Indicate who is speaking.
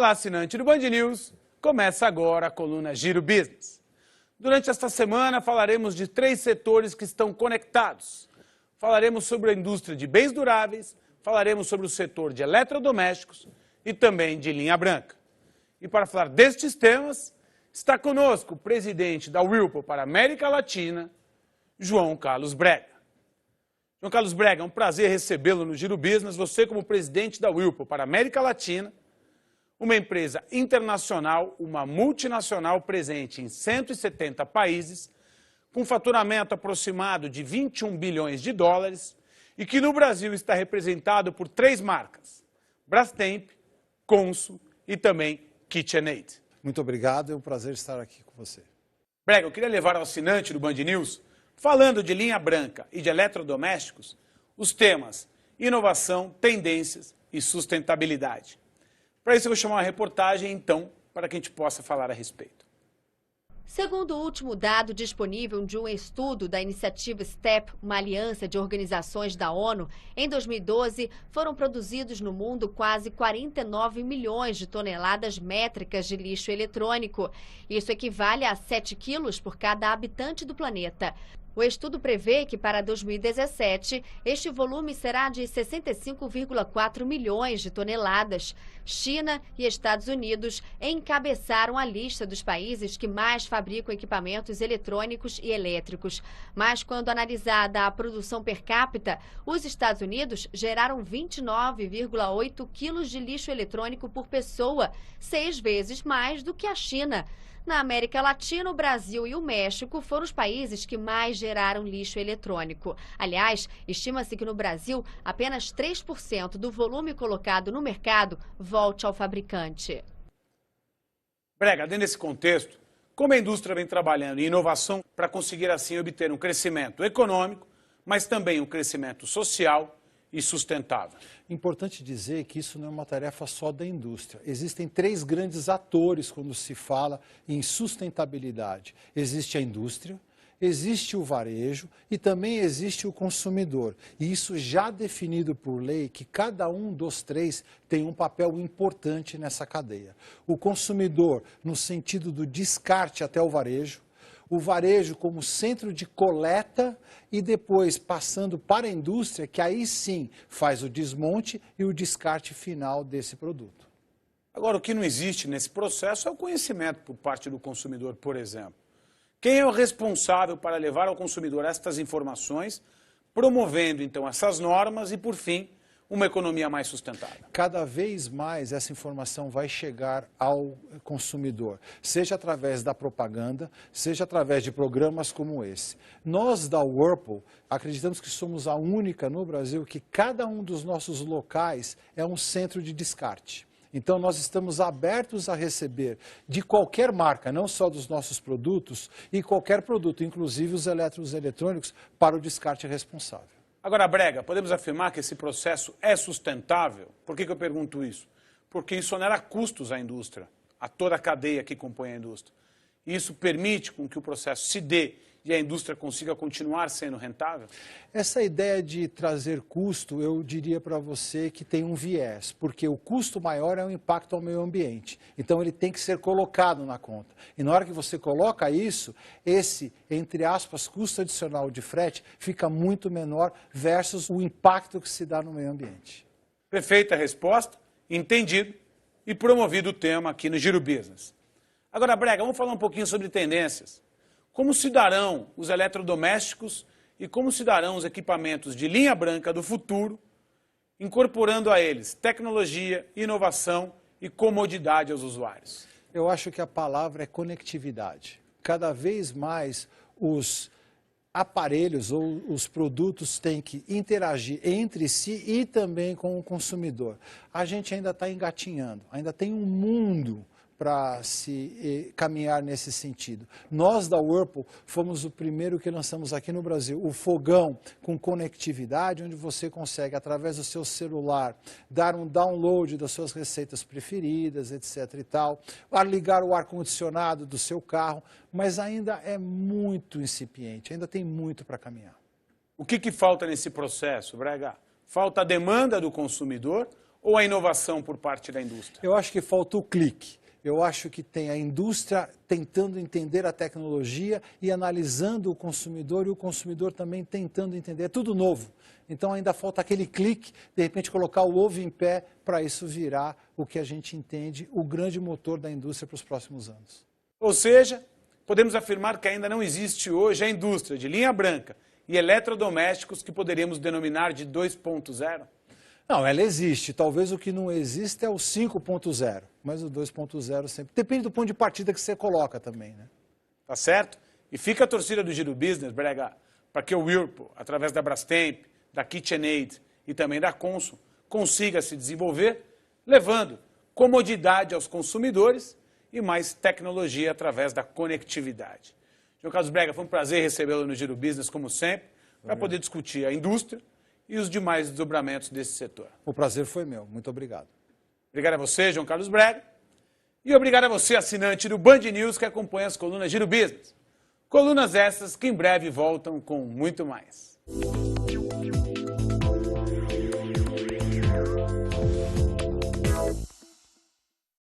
Speaker 1: Olá, assinante do Band News. Começa agora a coluna Giro Business. Durante esta semana falaremos de 3 setores que estão conectados. Falaremos sobre a indústria de bens duráveis, falaremos sobre o setor de eletrodomésticos e também de linha branca. E para falar destes temas, está conosco o presidente da Whirlpool para a América Latina, João Carlos Brega. João Carlos Brega, é um prazer recebê-lo no Giro Business, você como presidente da Whirlpool para a América Latina, uma empresa internacional, uma multinacional presente em 170 países, com faturamento aproximado de 21 bilhões de dólares e que no Brasil está representado por 3 marcas, Brastemp, Consul e também KitchenAid.
Speaker 2: Muito obrigado, é um prazer estar aqui com você.
Speaker 1: Brega, eu queria levar ao assinante do Band News, falando de linha branca e de eletrodomésticos, os temas inovação, tendências e sustentabilidade. Para isso eu vou chamar uma reportagem, então, para que a gente possa falar a respeito.
Speaker 3: Segundo o último dado disponível de um estudo da iniciativa STEP, uma aliança de organizações da ONU, em 2012 foram produzidos no mundo quase 49 milhões de toneladas métricas de lixo eletrônico. Isso equivale a 7 quilos por cada habitante do planeta. O estudo prevê que para 2017, este volume será de 65,4 milhões de toneladas. China e Estados Unidos encabeçaram a lista dos países que mais fabricam equipamentos eletrônicos e elétricos. Mas quando analisada a produção per capita, os Estados Unidos geraram 29,8 quilos de lixo eletrônico por pessoa, 6 vezes mais do que a China. Na América Latina, o Brasil e o México foram os países que mais geraram lixo eletrônico. Aliás, estima-se que no Brasil, apenas 3% do volume colocado no mercado volte ao fabricante.
Speaker 1: Brega, dentro desse contexto, como a indústria vem trabalhando em inovação para conseguir assim obter um crescimento econômico, mas também um crescimento social e sustentável?
Speaker 2: Importante dizer que isso não é uma tarefa só da indústria. Existem 3 grandes atores quando se fala em sustentabilidade. Existe a indústria, existe o varejo e também existe o consumidor. E isso já definido por lei que cada um dos 3 tem um papel importante nessa cadeia. O consumidor no sentido do descarte até o varejo como centro de coleta e depois passando para a indústria, que aí sim faz o desmonte e o descarte final desse produto.
Speaker 1: Agora, o que não existe nesse processo é o conhecimento por parte do consumidor, por exemplo. Quem é o responsável para levar ao consumidor estas informações, promovendo então essas normas e, por fim, uma economia mais sustentável?
Speaker 2: Cada vez mais essa informação vai chegar ao consumidor, seja através da propaganda, seja através de programas como esse. Nós da Whirlpool acreditamos que somos a única no Brasil que cada um dos nossos locais é um centro de descarte. Então nós estamos abertos a receber de qualquer marca, não só dos nossos produtos, e qualquer produto, inclusive os eletrônicos, para o descarte responsável.
Speaker 1: Agora, Brega, podemos afirmar que esse processo é sustentável? Por que eu pergunto isso? Porque isso onera custos à indústria, a toda a cadeia que compõe a indústria. E isso permite com que o processo se dê e a indústria consiga continuar sendo rentável?
Speaker 2: Essa ideia de trazer custo, eu diria para você que tem um viés, porque o custo maior é o impacto ao meio ambiente. Então ele tem que ser colocado na conta. E na hora que você coloca isso, esse, entre aspas, custo adicional de frete fica muito menor versus o impacto que se dá no meio ambiente.
Speaker 1: Perfeita resposta, entendido e promovido o tema aqui no Giro Business. Agora, Brega, vamos falar um pouquinho sobre tendências. Como se darão os eletrodomésticos e como se darão os equipamentos de linha branca do futuro, incorporando a eles tecnologia, inovação e comodidade aos usuários?
Speaker 2: Eu acho que a palavra é conectividade. Cada vez mais os aparelhos ou os produtos têm que interagir entre si e também com o consumidor. A gente ainda está engatinhando, ainda tem um mundo para se caminhar nesse sentido. Nós da Whirlpool fomos o primeiro que lançamos aqui no Brasil o fogão com conectividade, onde você consegue, através do seu celular, dar um download das suas receitas preferidas, etc. e tal, ligar o ar-condicionado do seu carro, mas ainda é muito incipiente, ainda tem muito para caminhar.
Speaker 1: O que falta nesse processo, Brega? Falta a demanda do consumidor ou a inovação por parte da indústria?
Speaker 2: Eu acho que falta o clique. Eu acho que tem a indústria tentando entender a tecnologia e analisando o consumidor, e o consumidor também tentando entender. É tudo novo. Então ainda falta aquele clique, de repente colocar o ovo em pé para isso virar o que a gente entende, o grande motor da indústria para os próximos anos.
Speaker 1: Ou seja, podemos afirmar que ainda não existe hoje a indústria de linha branca e eletrodomésticos que poderíamos denominar de 2.0?
Speaker 2: Não, ela existe. Talvez o que não existe é o 5.0, mas o 2.0 sempre... Depende do ponto de partida que você coloca também, né?
Speaker 1: Tá certo? E fica a torcida do Giro Business, Brega, para que o Whirlpool, através da Brastemp, da KitchenAid e também da Consul, consiga se desenvolver, levando comodidade aos consumidores e mais tecnologia através da conectividade. João Carlos Brega, foi um prazer recebê-lo no Giro Business, como sempre, para poder discutir a indústria e os demais desdobramentos desse setor.
Speaker 2: O prazer foi meu. Muito obrigado.
Speaker 1: Obrigado a você, João Carlos Brega. E obrigado a você, assinante do Band News, que acompanha as colunas Giro Business. Colunas essas que em breve voltam com muito mais.